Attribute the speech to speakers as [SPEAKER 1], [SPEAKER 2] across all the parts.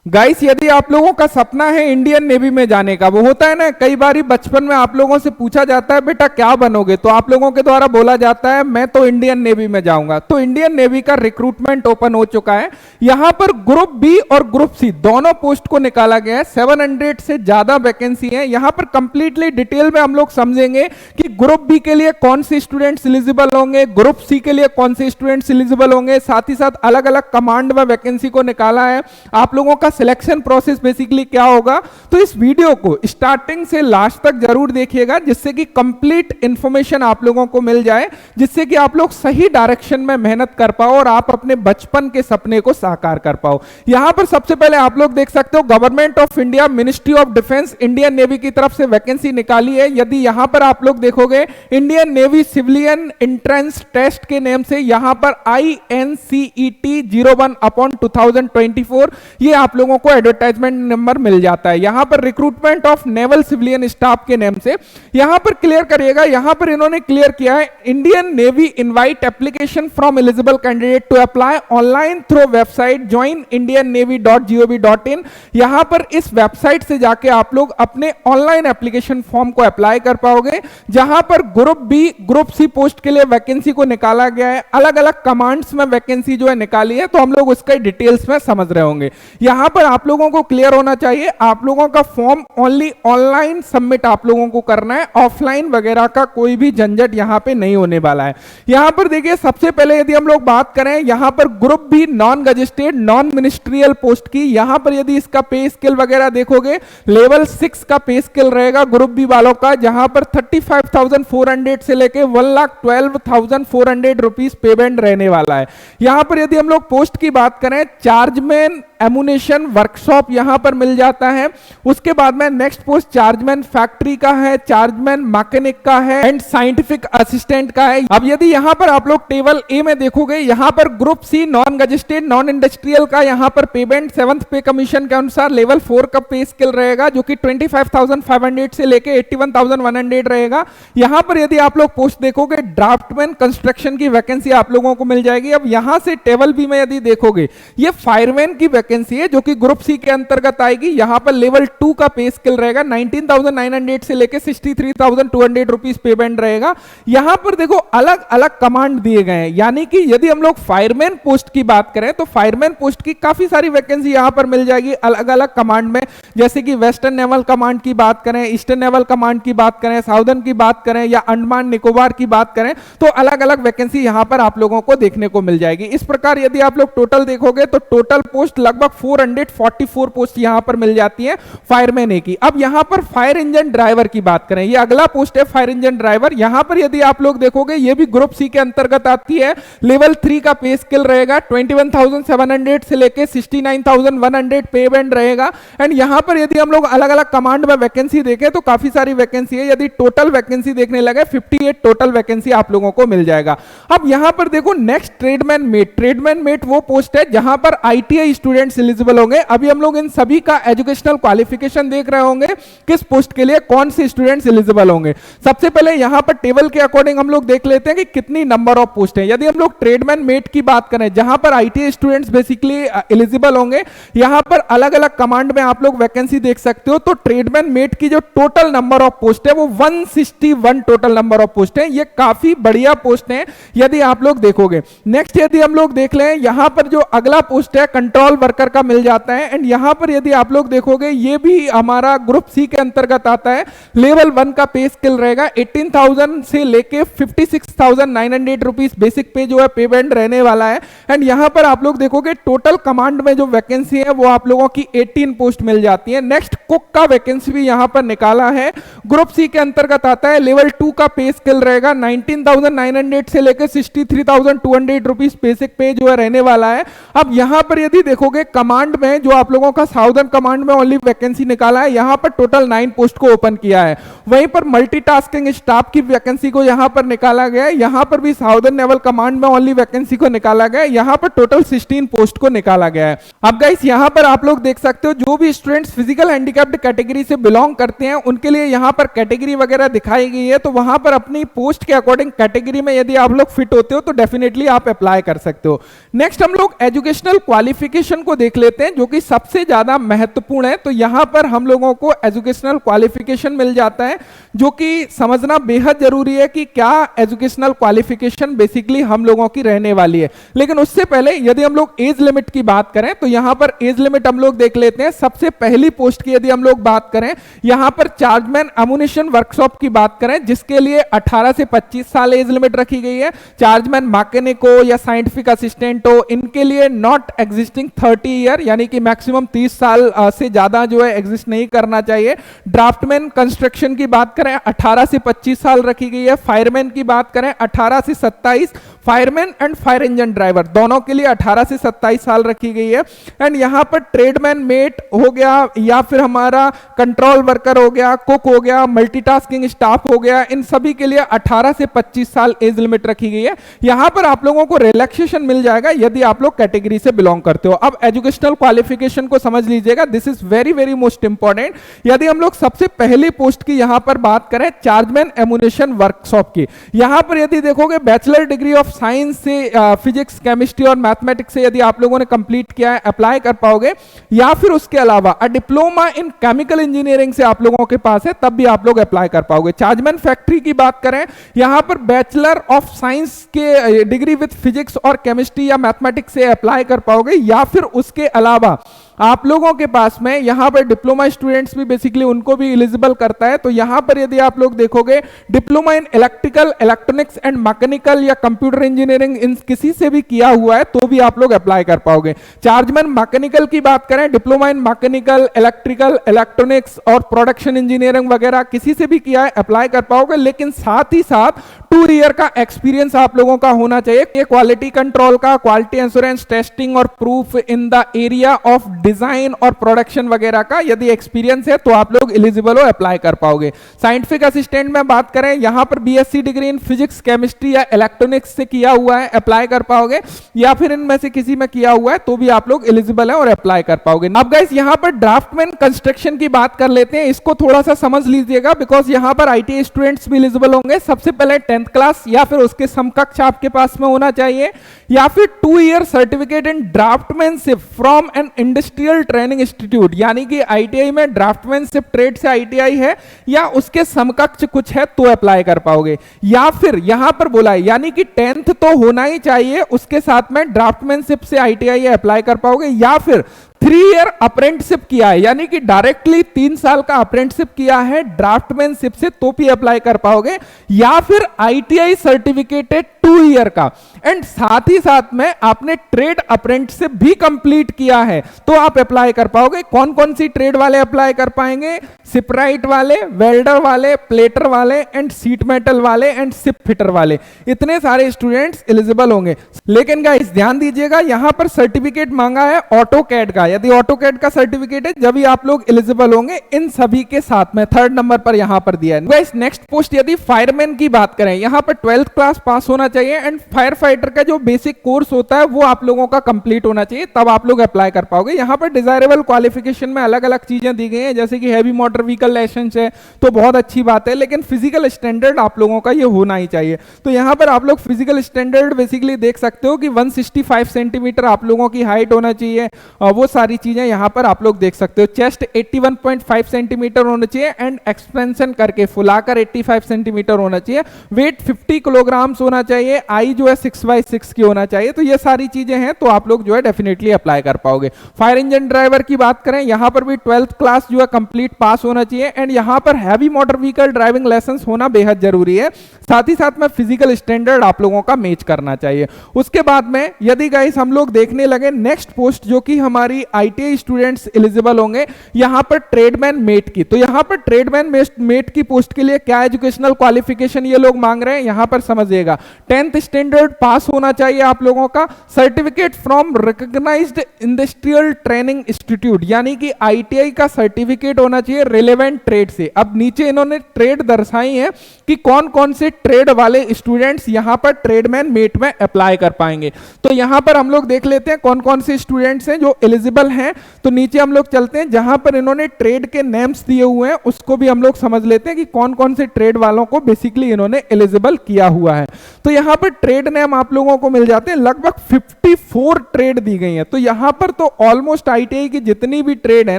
[SPEAKER 1] Guys, यदि आप लोगों का सपना है इंडियन नेवी में जाने का, वो होता है ना, कई बार बचपन में आप लोगों से पूछा जाता है बेटा क्या बनोगे, तो आप लोगों के द्वारा बोला जाता है मैं तो इंडियन नेवी में जाऊंगा। तो इंडियन नेवी का रिक्रूटमेंट ओपन हो चुका है। यहां पर ग्रुप बी और ग्रुप सी दोनों पोस्ट को निकाला गया है। 700 से ज्यादा वैकेंसी है। यहां पर कंप्लीटली डिटेल में हम लोग समझेंगे कि ग्रुप बी के लिए कौन से स्टूडेंट्स एलिजिबल होंगे, ग्रुप सी के लिए कौन से स्टूडेंट्स एलिजिबल होंगे, साथ ही साथ अलग अलग कमांड में वैकेंसी को निकाला है। आप लोगों का सिलेक्शन प्रोसेस बेसिकली क्या होगा। तो इस वीडियो को स्टार्टिंग से लास्ट तक जरूर देखिएगा, जिससे कि कंप्लीट इंफॉर्मेशन आप लोगों को मिल जाए, जिससे कि आप लोग सही डायरेक्शन में मेहनत कर पाओ और आप अपने बचपन के सपने को साकार कर पाओ। यहां पर सबसे पहले आप लोग देख सकते हो government of India, ministry of defence, Indian navy की तरफ से वैकेंसी निकाली है। यदि यहां पर आप लोग देखोगे Indian navy civilian entrance test के नेम से यहां पर INCET 01/2024 ये आप लोगों को एडवर्टाइजमेंट नंबर मिल जाता है। यहां पर recruitment of naval civilian staff के नेम से यहां पर क्लियर करिएगा। यहां पर इन्होंने क्लियर किया है Indian navy invite application from eligible candidate to apply online through website joinindiannavy.gov.in। यहां पर इस वेबसाइट से जाके आप लोग अपने ऑनलाइन एप्लीकेशन फॉर्म को अप्लाई कर पाओगे, जहां पर group B group C post के लिए वैकेंसी को निकाला गया है। अलग अलग कमांड्स में वैकेंसी जो है निकाली है, तो हम लोग उसका डिटेल्स में समझ रहे होंगे। यहां पर आप लोगों को क्लियर होना चाहिए, आप लोगों का फॉर्म ओनली ऑनलाइन सबमिट आप लोगों को करना है, ऑफलाइन वगैरह का कोई भी झंझट यहां पे नहीं होने वाला है। यहां पर देखिए सबसे पहले यदि हम लोग बात करें यहां पर group B non gazetted non ministerial post की, यहां पर यदि इसका पे स्केल वगैरह देखोगे लेवल 6 का पे स्केल रहेगा ग्रुप बी वालों का, जहां पर 35,400 से लेके 1,12,400 रुपीज पेमेंट रहने वाला है। यहां पर यदि हम लोग पोस्ट की बात करें चार्जमैन एमुनेशन वर्कशॉप यहां पर मिल जाता है। उसके बाद में नेक्स्ट पोस्ट चार्जमैन फैक्ट्री का है, चार्जमैन मैकेनिक का है एंड साइंटिफिक असिस्टेंट का है। अब यदि यहां पर आप लोग टेबल ए में देखोगे यहां पर group C non gazetted non industrial का यहां पर पेमेंट 7th पे कमीशन के अनुसार लेवल 4 का पे स्केल रहेगा, जो कि 25,500 से लेके 81,100 रहेगा। यहां पर यदि आप लोग पोस्ट देखोगे ड्राफ्टमैन कंस्ट्रक्शन की वैकेंसी आप लोगों को मिल जाएगी। अब यहां से टेबल बी में यदि देखोगे ये फायरमैन की वैकेंसी है, जो कि ग्रुप सी के अंतर्गत आएगी। यहां पर लेवल 2 का पे स्केल रहेगा, 19,900 से लेके 63,200 रुपीस पेमेंट रहेगा। यहां पर देखो अलग अलग कमांड दिए गए हैं, यानी कि यदि हम लोग फायरमैन पोस्ट की बात करें तो फायरमैन पोस्ट की काफी सारी वैकेंसी यहां पर मिल जाएगी अलग अलग कमांड में, जैसे कि वेस्टर्न नेवल कमांड की बात करें, ईस्टर्न नेवल कमांड की बात करें, साउदर्न की बात करें या अंडमान निकोबार की बात करें, तो अलग अलग वैकेंसी यहां पर आप लोगों को देखने को मिल जाएगी। इस प्रकार यदि आप लोग टोटल देखोगे तो टोटल पोस्ट लगभग 444 पोस्ट यहां पर मिल जाती है फायरमैन ए की। अब यहां पर फायर इंजन ड्राइवर की बात करें, ये अगला पोस्ट है फायर इंजन ड्राइवर। यहां पर यदि आप लोग देखोगे ये भी ग्रुप सी के अंतर्गत आती है, लेवल 3 का पे स्केल रहेगा, 21,700 से लेके 69,100 पेमेंट रहेगा। एंड यहां पर यदि हम लोग अलग अलग कमांड में वैकेंसी देखें तो काफी सारी वैकेंसी है। यदि टोटल वैकेंसी देखने लगे 58 टोटल वैकेंसी आप लोगों को मिल जाएगा। अब यहां पर देखो next tradesman mate, tradesman mate वो पोस्ट है जहां पर ITI स्टूडेंट्स एलिजिबल होंगे। अभी हम लोग इन सभी का एजुकेशनल क्वालिफिकेशन देख रहे होंगे, किस पोस्ट के लिए कौन से स्टूडेंट्स एलिजिबल होंगे। सबसे पहले यहां पर टेबल के अकॉर्डिंग हम लोग देख लेते हैं कि कितनी नंबर ऑफ पोस्ट है। यदि हम लोग ट्रेडमैन मेट की बात करें जहां पर ITI स्टूडेंट्स बेसिकली एलिजिबल होंगे, यहां पर अलग अलग कमांड में आप लोग वैकेंसी देख सकते हो। तो ट्रेडमैन मेट की जो टोटल नंबर ऑफ पोस्ट है वो 161 टोटल नंबर ऑफ पोस्ट है। ये काफी बढ़िया पोस्ट है यदि आप लोग देखोगे। नेक्स्ट यदि हम लोग देख लें यहां पर जो अगला पोस्ट है कंट्रोल वर्कर का मिल जाता है। एंड यहां पर यदि आप लोग देखोगे ये भी हमारा ग्रुप सी के अंतर्गत आता है, लेवल 1 का पे स्केल रहेगा, 18,000 से लेके 56,900 रुपीस बेसिक पे जो है पेमेंट रहने वाला है। एंड यहां पर आप लोग देखोगे टोटल कमांड में जो वैकेंसी है वो आप लोगों की 18 पोस्ट मिल जाती है। नेक्स्ट कुक का वैकेंसी भी यहां पर निकाला है, ग्रुप सी के अंतर्गत आता है, लेवल 2 का पे स्केल रहेगा, 19,900 से लेकर 63,200 रुपीस बेसिक पे जो है रहने वाला है। अब यहां पर यदि देखोगे कमांड में जो आप लोगों का साउदर्न कमांड में ओनली वैकेंसी निकाला है, यहां पर टोटल 9 पोस्ट को ओपन किया है। वहीं पर मल्टीटास्किंग स्टाफ की वैकेंसी को यहां पर निकाला गया है, यहां पर भी साउदर्न नेवल कमांड में ओनली वैकेंसी को निकाला गया है, यहां पर टोटल 16 पोस्ट को निकाला गया है। अब गाइस यहां पर आप लोग देख सकते हो जो भी स्टूडेंट्स फिजिकल हैंडीकैप्ड कैटेगरी से बिलोंग करते हैं उनके लिए यहां पर कैटेगरी वगैरह दिखाई गई है। तो वहां पर अपनी पोस्ट के अकॉर्डिंग कैटेगरी में यदि आप लोग फिट होते हो तो डेफिनेटली आप अप्लाई कर सकते हो। नेक्स्ट हम लोग एजुकेशनल क्वालिफिकेशन को देख लेते हैं, जो कि सबसे ज्यादा महत्वपूर्ण है। तो यहां पर हम लोगों को एजुकेशनल क्वालिफिकेशन मिल जाता है, जो कि समझना बेहद जरूरी है कि क्या एजुकेशनल क्वालिफिकेशन बेसिकली हम लोगों की रहने वाली है। लेकिन उससे पहले यदि हम लोग एज लिमिट की बात करें तो यहां पर एज लिमिट हम लोग देख लेते हैं। सबसे पहली पोस्ट की यदि हम लोग बात करें, यहां पर चार्जमैन एमुनिशन वर्कशॉप की बात करें, जिसके लिए 18 से 25 साल एज लिमिट रखी गई है। चार्जमैन मैकेनिक हो या साइंटिफिक असिस्टेंट हो, इनके लिए नॉट एग्जिस्टिंग 30 ईयर, यानी कि मैक्सिमम 30 साल से ज्यादा जो है एग्जिस्ट नहीं करना चाहिए। ड्राफ्टमैन कंस्ट्रक्शन की बात करें 18 से 25 साल रखी गई है। फायरमैन की बात करें 18 से 27, fireman and fire engine driver दोनों के लिए 18 से 27 साल रखी गई है। एंड यहां पर ट्रेडमैन मेट हो गया या फिर हमारा कंट्रोल वर्कर हो गया, कुक हो गया, मल्टीटास्किंग स्टाफ हो गया, इन सभी के लिए 18 से 25 साल एज लिमिट रखी गई है। यहां पर आप लोगों को रिलैक्सेशन मिल जाएगा यदि आप लोग कैटेगरी से बिलोंग करते हो। अब एजुकेशनल क्वालिफिकेशन को समझ लीजिएगा, this is very very most important. यदि हम लोग सबसे पहली पोस्ट की यहां पर बात करें चार्जमैन एमुनिशन वर्कशॉप की, यहां पर यदि देखोगे बैचलर डिग्री ऑफ साइंस से फिजिक्स, केमिस्ट्री और मैथमेटिक्स से यदि आप लोगों ने कंप्लीट किया है, अप्लाई कर पाओगे। या फिर उसके अलावा डिप्लोमा इन केमिकल इंजीनियरिंग से आप लोगों के पास है, तब भी आप लोग अप्लाई कर पाओगे। चार्जमैन फैक्ट्री की बात करें, यहां पर बैचलर ऑफ साइंस के डिग्री विद फिजिक्स और केमिस्ट्री या मैथमेटिक्स से अप्लाई कर पाओगे। या फिर उसके अलावा आप लोगों के पास में यहां पर डिप्लोमा स्टूडेंट्स भी बेसिकली उनको भी एलिजिबल करता है। तो यहां पर यदि आप लोग देखोगे diploma in electrical, electronics and mechanical या कंप्यूटर इंजीनियरिंग इन किसी से भी किया हुआ है तो भी आप लोग अप्लाई कर पाओगे। चार्जमैन मैकेनिकल की बात करें, diploma in mechanical, electrical, electronics और प्रोडक्शन इंजीनियरिंग वगैरह किसी से भी किया है, अप्लाई कर पाओगे। लेकिन साथ ही साथ 2 ईयर का एक्सपीरियंस आप लोगों का होना चाहिए, क्वालिटी कंट्रोल का, क्वालिटी इंश्योरेंस, टेस्टिंग और proof in the area of design और प्रोडक्शन वगैरह का यदि एक्सपीरियंस है तो आप लोग एलिजिबल हो, अप्लाई कर पाओगे। साइंटिफिक असिस्टेंट में बात करें, यहां पर BSc degree in physics, chemistry या इलेक्ट्रॉनिक्स से किया हुआ है, अप्लाई कर पाओगे। या फिर इनमें से किसी में किया हुआ है तो भी आप लोग एलिजिबल है और अप्लाई कर पाओगे। अब गाइस यहां पर ड्राफ्टमैन कंस्ट्रक्शन की बात कर लेते हैं, इसको थोड़ा सा समझ लीजिएगा बिकॉज यहां पर आईटीआई स्टूडेंट्स भी एलिजिबल होंगे। सबसे पहले 10th क्लास या फिर उसके समकक्ष आपके पास में होना चाहिए, या फिर 2 year certificate in draftsmanship from an industrial training institute, यानी कि आईटीआई में ड्राफ्टमैनशिप ट्रेड से आईटीआई है या उसके समकक्ष कुछ है तो अप्लाई कर पाओगे। या फिर यहां पर बोला है यानी कि 10th तो होना ही चाहिए, उसके साथ में ड्राफ्टमैनशिप से आईटीआई अप्लाई कर पाओगे। या फिर 3 ईयर अप्रेंटिसशिप किया है, यानी कि डायरेक्टली 3 साल का अप्रेंटिसशिप किया है ड्राफ्टमैनशिप से तो भी अप्लाई कर पाओगे। या फिर आईटीआई सर्टिफिकेटेड 2 ईयर का, एंड साथ ही साथ में आपने ट्रेड अप्रेंटिसशिप भी कंप्लीट किया है तो आप अप्लाई कर पाओगे। कौन कौन सी ट्रेड वाले अप्लाई कर पाएंगे? सिपराइट वाले, वेल्डर वाले, प्लेटर वाले एंड सीट मेटल वाले एंड सिप फिटर वाले, इतने सारे स्टूडेंट्स एलिजिबल होंगे। लेकिन गाइस ध्यान दीजिएगा, यहां पर सर्टिफिकेट मांगा है ऑटोकैड का, यदि ऑटोकैड का सर्टिफिकेट है जब भी आप लोग एलिजिबल होंगे इन सभी के साथ में। 3rd नंबर पर यहां पर दिया है। गाइस नेक्स्ट पोस्ट यदि फायरमैन की बात करें, यहां पर 12th क्लास पास होना चाहिए एंड फायर फाइटर का जो बेसिक कोर्स होता है वो आप लोगों का कंप्लीट होना चाहिए, तब आप लोग अप्लाई कर पाओगे। यहां पर डिजायरेबल क्वालिफिकेशन में अलग अलग चीजें दी गई हैं, जैसे कि हैवी मोटर व्हीकल लाइसेंस है तो बहुत अच्छी बात है, लेकिन फिजिकल स्टैंडर्ड आप लोगों का ये होना ही चाहिए। तो यहां पर आप लोग फिजिकल स्टैंडर्ड बेसिकली देख सकते हो कि 165 सेंटीमीटर आप लोगों की हाइट होना चाहिए, वो सारी चीजें यहां पर आप लोग देख सकते हो। चेस्ट 81.5 सेंटीमीटर होना चाहिए एंड एक्सपेंशन करके फुलाकर 85 सेंटीमीटर होना चाहिए। वेट 50 किलोग्राम्स होना चाहिए, आई जो है 6x6 की होना चाहिए। तो ये सारी चीजें हैं तो आप लोग जो है डेफिनेटली अप्लाई कर पाओगे। फायर इंजन ड्राइवर की बात करें, यहां पर भी 12th क्लास जो है कंप्लीट पास होना चाहिए एंड यहां पर heavy motor vehicle driving licence होना बेहद जरूरी है। साथ ही साथ में फिजिकल स्टैंडर्ड आप लोगों का मैच करना चाहिए। उसके बाद में यदि गाइस हम लोग देखने लगे नेक्स्ट पोस्ट जो कि हमारी आईटीआई स्टूडेंट्स एलिजिबल होंगे, यहां पर ट्रेडमैन मेट की। तो यहां पर ट्रेडमैन मेट की पोस्ट के लिए क्या एजुकेशनल क्वालिफिकेशन ये लोग मांग रहे हैं, यहां पर समझिएगा 10th स्टैंडर्ड पास होना चाहिए आप लोगों का, certificate from recognised industrial training institute, यानी कि आईटीआई का सर्टिफिकेट होना चाहिए रिलेवेंट ट्रेड से। अब नीचे इन्होंने ट्रेड दर्शाई है कि कौन कौन से ट्रेड वाले स्टूडेंट्स यहां पर ट्रेडमैन मेट में अप्लाई कर पाएंगे। तो यहां पर हम लोग देख लेते हैं कौन कौन से स्टूडेंट्स हैं जो एलिजिबल हैं। तो नीचे हम लोग चलते हैं, जहां पर इन्होंने ट्रेड के नेम्स दिए हुए हैं उसको भी हम लोग समझ लेते हैं कि कौन कौन से ट्रेड वालों को बेसिकली इन्होंने एलिजिबल किया हुआ है। तो यहां पर ट्रेड नेम आप लोगों को मिल जाते हैं, लगभग 54 ट्रेड दी गई है। तो यहां पर तो ऑलमोस्ट आईटीआई की जितनी भी ट्रेड है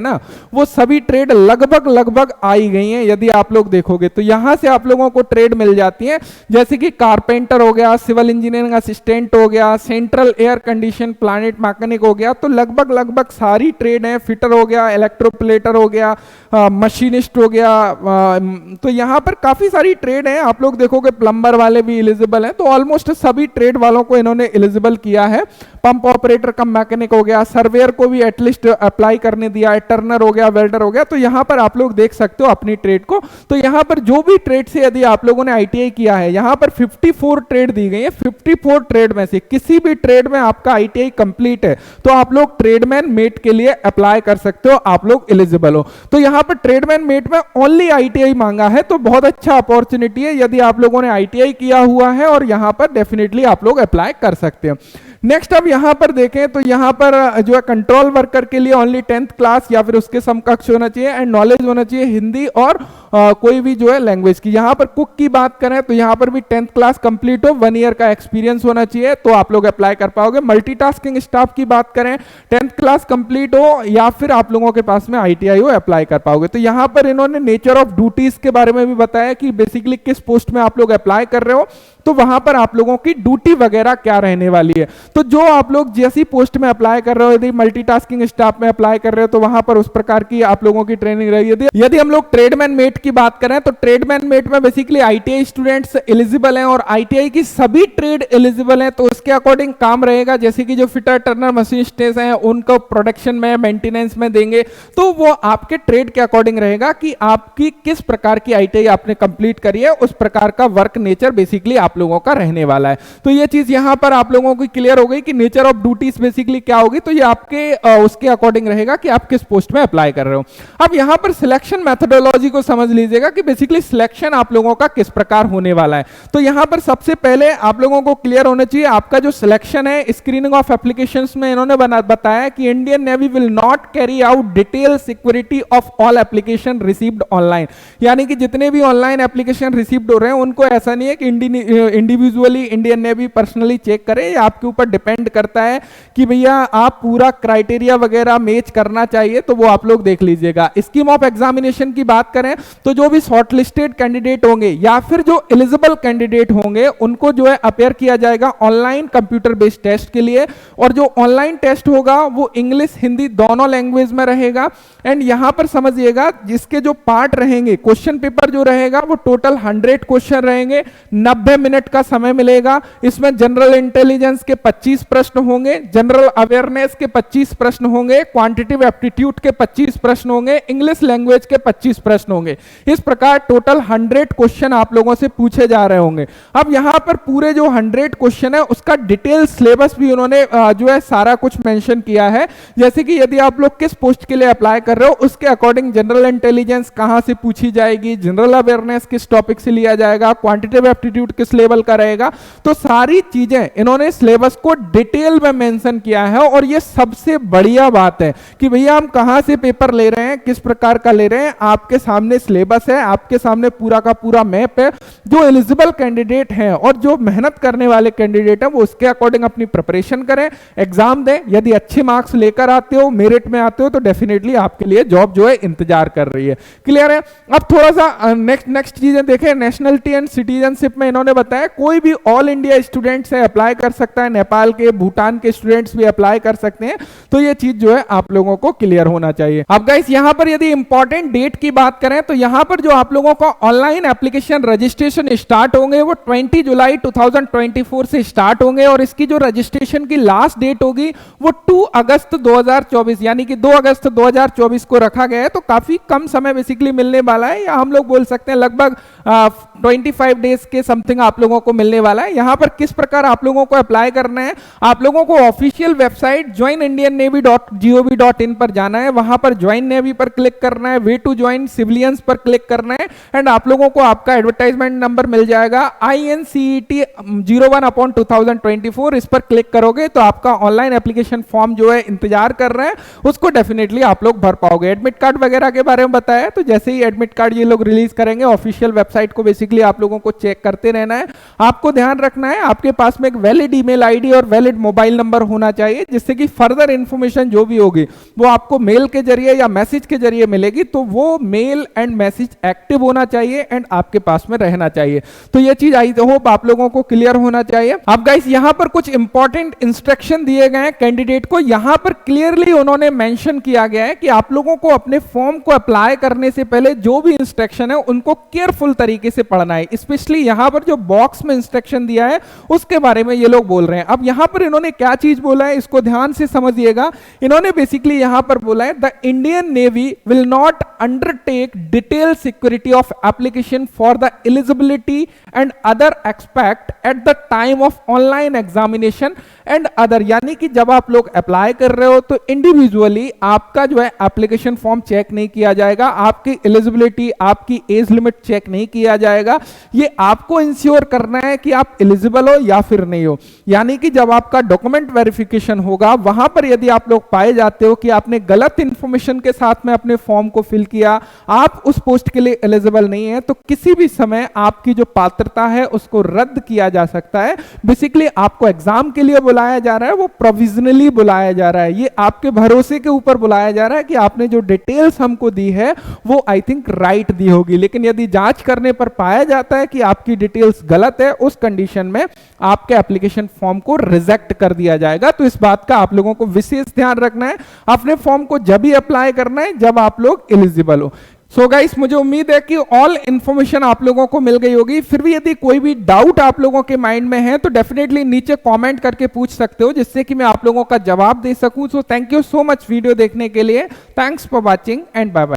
[SPEAKER 1] ना, वो सभी ट्रेड लगभग लगभग आई गई हैं। यदि आप लोग देखोगे तो यहां से आप लोगों को ट्रेड मिल जाती है, जैसे कि कारपेंटर हो गया, सिविल इंजीनियरिंग असिस्टेंट हो गया, central air condition planet mechanic हो गया। तो लगभग लगभग सारी ट्रेड है, फिटर हो गया, इलेक्ट्रोप्लेटर हो गया, मशीनिस्ट हो गया। तो यहां पर काफी सारी ट्रेड है, आप लोग देखोगे प्लम्बर वाले भी एलिजिबल हैं। तो ऑलमोस्ट सभी ट्रेड वालों को इन्होंने एलिजिबल किया है। पंप ऑपरेटर कम मैकेनिक हो गया, सर्वेयर को भी एटलीस्ट अप्लाई करने दिया है, टर्नर हो गया, वेल्डर हो गया। तो यहां पर आप लोग देख सकते हो अपनी ट्रेड को। तो यहां पर जो भी ट्रेड से यदि आप लोगों ने आईटीआई किया है, यहां पर 54 ट्रेड दी गई है। 54 ट्रेड में से किसी भी ट्रेड में आपका आईटीआई कंप्लीट है तो आप लोग ट्रेडमैन मेट के लिए अप्लाई कर सकते हो, आप लोग एलिजिबल हो। तो यहां पर ट्रेडमैन मेट में ओनली आईटीआई मांगा है, तो बहुत अच्छा अपॉर्चुनिटी है यदि आप लोगों ने आईटीआई किया हुआ है, और यहां पर डेफिनेटली आप लोग अप्लाई कर सकते हैं। नेक्स्ट अब यहां पर देखें तो यहां पर जो है कंट्रोल वर्कर के लिए ओनली 10th क्लास या फिर उसके समकक्ष होना चाहिए, एंड नॉलेज होना चाहिए हिंदी और कोई भी जो है लैंग्वेज की। यहां पर कुक की बात करें तो यहां पर भी 10th क्लास कंप्लीट हो, 1 ईयर का एक्सपीरियंस होना चाहिए, तो आप लोग अप्लाई कर पाओगे। मल्टीटास्किंग स्टाफ की बात करें, 10th क्लास कंप्लीट हो या फिर आप लोगों के पास में आईटीआई हो, अप्लाई कर पाओगे। तो यहां पर इन्होंने नेचर ऑफ ड्यूटीज के बारे में भी बताया कि बेसिकली किस पोस्ट में आप लोग अप्लाई कर रहे हो, तो वहां पर आप लोगों की ड्यूटी वगैरह क्या रहने वाली है। तो जो आप लोग जैसी पोस्ट में अप्लाई कर रहे हो, यदि मल्टीटास्किंग स्टाफ में अप्लाई कर रहे हो तो वहां पर उस प्रकार की आप लोगों की ट्रेनिंग रहेगी। यदि हम लोग ट्रेडमैन मेट की बात करें तो ट्रेडमैन मेट में बेसिकली आईटीआई स्टूडेंट्स एलिजिबल हैं, और आईटीआई की सभी ट्रेड एलिजिबल हैं। तो उसके अकॉर्डिंग काम रहेगा, जैसे कि जो फिटर टर्नर मशीनिस्ट हैं उनको प्रोडक्शन में मेंटेनेंस में देंगे, तो वो आपके ट्रेड के अकॉर्डिंग रहेगा कि आपकी किस प्रकार की आईटीआई आपने कंप्लीट करी है, उस प्रकार का वर्क नेचर बेसिकली आप लोगों का रहने वाला है। तो ये चीज यहां पर आप लोगों को क्लियर हो गई कि नेचर ऑफ ड्यूटीज बेसिकली क्या होगी। तो ये आपके उसके अकॉर्डिंग रहेगा कि आप किस पोस्ट में अप्लाई कर रहे हो। अब यहां पर सिलेक्शन मेथोडोलॉजी को समझ लीजिएगा कि बेसिकली सिलेक्शन आप लोगों का किस प्रकार होने वाला है। तो यहां पर सबसे पहले आप लोगों को क्लियर होना चाहिए आपका जो सिलेक्शन है, स्क्रीनिंग ऑफ एप्लीकेशंस में इन्होंने बताया कि Indian navy will not carry out detail security of all application received online. यानी कि जितने भी ऑनलाइन एप्लीकेशन रिसीव्ड हो रहे हैं उनको ऐसा नहीं है कि individually Indian navy personally check करे, आपके ऊपर डिपेंड करता है कि भैया आप पूरा क्राइटेरिया वगैरह मैच करना चाहिए, तो वो आप लोग देख लीजिएगा। स्कीम ऑफ एग्जामिनेशन की बात करें तो जो भी शॉर्टलिस्टेड कैंडिडेट होंगे या फिर जो एलिजिबल कैंडिडेट होंगे उनको जो है अपेयर किया जाएगा ऑनलाइन कंप्यूटर बेस्ड टेस्ट के लिए, और जो ऑनलाइन टेस्ट होगा वो इंग्लिश हिंदी दोनों लैंग्वेज में रहेगा। एंड यहां पर समझिएगा जिसके जो पार्ट रहेंगे, क्वेश्चन पेपर जो रहेगा वो टोटल 100 क्वेश्चन रहेंगे, 90 मिनट का समय मिलेगा। इसमें जनरल इंटेलिजेंस के 25 प्रश्न होंगे, जनरल अवेयरनेस के 25 प्रश्न होंगे, क्वांटिटेटिव एप्टीट्यूड के 25 प्रश्न होंगे, इंग्लिश लैंग्वेज के 25 प्रश्न होंगे। इस प्रकार टोटल 100 क्वेश्चन आप लोगों से पूछे जा रहे होंगे। अब यहां पर पूरे जो 100 क्वेश्चन है उसका डिटेल सिलेबस भी उन्होंने जो है सारा कुछ मेंशन किया है, जैसे कि यदि आप लोग किस पोस्ट के लिए अप्लाई कर रहे हो उसके अकॉर्डिंग जनरल इंटेलिजेंस कहां से पूछी जाएगी, जनरल अवेयरनेस किस टॉपिक से लिया जाएगा, क्वांटिटेटिव एप्टीट्यूड किस लेवल का रहेगा। तो सारी चीजें इन्होंने सिलेबस को डिटेल में मेंशन किया है, और ये सबसे बढ़िया बात है कि भैया हम कहां से पेपर ले रहे हैं, किस प्रकार का ले रहे हैं, आपके सामने सिलेबस है, आपके सामने पूरा का पूरा मैप है। जो एलिजिबल कैंडिडेट हैं और जो मेहनत करने वाले कैंडिडेट हैं वो उसके अकॉर्डिंग अपनी प्रिपरेशन करें, एग्जाम दें। यदि अच्छे मार्क्स लेकर आते हो, मेरिट में आते हो, तो डेफिनेटली आपके लिए जॉब जो है इंतजार कर रही है। क्लियर है। अब थोड़ा सा नेक्स्ट चीजें देखें। नेशनलिटी एंड सिटीजनशिप में इन्होंने बताया कोई भी ऑल इंडिया स्टूडेंट से अप्लाई कर सकता है, नेपाल के भूटान के स्टूडेंट्स भी अप्लाई कर सकते हैं। तो ये चीज जो है आप लोगों को क्लियर होना चाहिए। अब गाइस यहां पर यदि इंपॉर्टेंट डेट की बात करें तो यहां पर जो आप लोगों का ऑनलाइन एप्लीकेशन रजिस्ट्रेशन स्टार्ट होंगे वो 20 जुलाई 2024 से स्टार्ट होंगे, और इसकी जो रजिस्ट्रेशन की लास्ट डेट होगी वो 2 अगस्त 2024 यानी कि 2 अगस्त 2024 को रखा गया है। तो काफी कम समय बेसिकली मिलने वाला है, या हम लोग बोल सकते हैं लगभग 25 डेज के समथिंग आप लोगों को मिलने वाला है। यहां पर किस प्रकार आप लोगों को अप्लाई करना है, आप लोगों को ऑफिशियल वेबसाइट joinindiannavy.gov.in पर जाना है, वहां पर ज्वाइन नेवी पर क्लिक करना है, वे टू ज्वाइन सिविलियंस पर क्लिक करना है, एंड आप लोगों को आपका एडवर्टाइजमेंट नंबर मिल जाएगा INCET 01/2024। इस पर क्लिक करोगे तो आपका ऑनलाइन एप्लीकेशन फॉर्म जो है इंतजार कर रहा है, उसको डेफिनेटली आप लोग भर पाओगे। एडमिट कार्ड वगैरह के बारे में बताया, तो जैसे ही एडमिट कार्ड ये लोग रिलीज करेंगे, ऑफिशियल वेबसाइट को बेसिकली आप लोगों को चेक करते रहना है। आपको ध्यान रखना है आपके पास में एक वैलिड ईमेल आईडी और वैलिड मोबाइल नंबर होना चाहिए, जिससे कि फर्दर इंफॉर्मेशन जो भी होगी वो आपको मेल के जरिए या मैसेज के जरिए मिलेगी, तो वो मेल एंड मैसेज एक्टिव होना चाहिए एंड आपके पास में रहना चाहिए। तो ये चीज आई होप आप लोगों को क्लियर होना चाहिए। अब गाइस यहां पर कुछ इंपॉर्टेंट इंस्ट्रक्शन दिए गए हैं कैंडिडेट को। यहां पर क्लियरली उन्होंने मेंशन किया गया है कि आप लोगों को अपने फॉर्म को अप्लाई करने से पहले जो भी इंस्ट्रक्शन है उनको केयरफुल तरीके से पढ़ना है। स्पेशली यहां पर जो बॉक्स में इंस्ट्रक्शन दिया है उसके बारे में ये लोग बोल रहे हैं। अब यहां पर इन्होंने क्या चीज बोला है इसको ध्यान से समझिएगा। इन्होंने बेसिकली यहां पर बोला है the Indian navy will not undertake detail security of application for the eligibility and other expect at the time of online examination and other. यानी कि जब आप लोग अप्लाई कर रहे हो तो इंडिविजुअली आपका जो है एप्लीकेशन फॉर्म चेक नहीं किया जाएगा, आपकी एलिजिबिलिटी, आपकी एज लिमिट चेक नहीं किया जाएगा। ये आपको इंश्योर करना है कि आप एलिजिबल हो या फिर नहीं हो। यानी कि जब आपका डॉक्यूमेंट वेरिफिकेशन होगा, वहां पर यदि आप लोग पाए जाते हो कि आपने गलत इंफॉर्मेशन के साथ में अपने फॉर्म को फिल किया, आप उस पोस्ट के लिए एलिजिबल नहीं है, तो किसी भी समय आपकी जो पात्रता है उसको रद्द किया जा सकता है। बेसिकली आपको एग्जाम के लिए बुलाया जा रहा है, वो प्रोविजनली बुलाया जा रहा है, ये आपके भरोसे के ऊपर बुलाया जा रहा है कि आपने जो डिटेल्स हमको दी है वो आई थिंक राइट दी होगी। लेकिन यदि जांच करने पर पाया जाता है कि आपकी डिटेल्स गलत है, उस कंडीशन में आपके एप्लीकेशन फॉर्म को रिजेक्ट कर दिया जाएगा। तो इस बात का आप लोगों को विशेष ध्यान रखना है। अपने फॉर्म को जब ही अप्लाई करना है जब आप लोग एलिजिबल हो। सो गाइस मुझे उम्मीद है कि ऑल इंफॉर्मेशन आप लोगों को मिल गई होगी। फिर भी यदि कोई भी डाउट आप लोगों के माइंड में है तो डेफिनेटली नीचे कमेंट करके पूछ सकते हो, जिससे कि मैं आप लोगों का जवाब दे सकूं। So thank you so much video देखने के लिए। Thanks for watching and bye bye.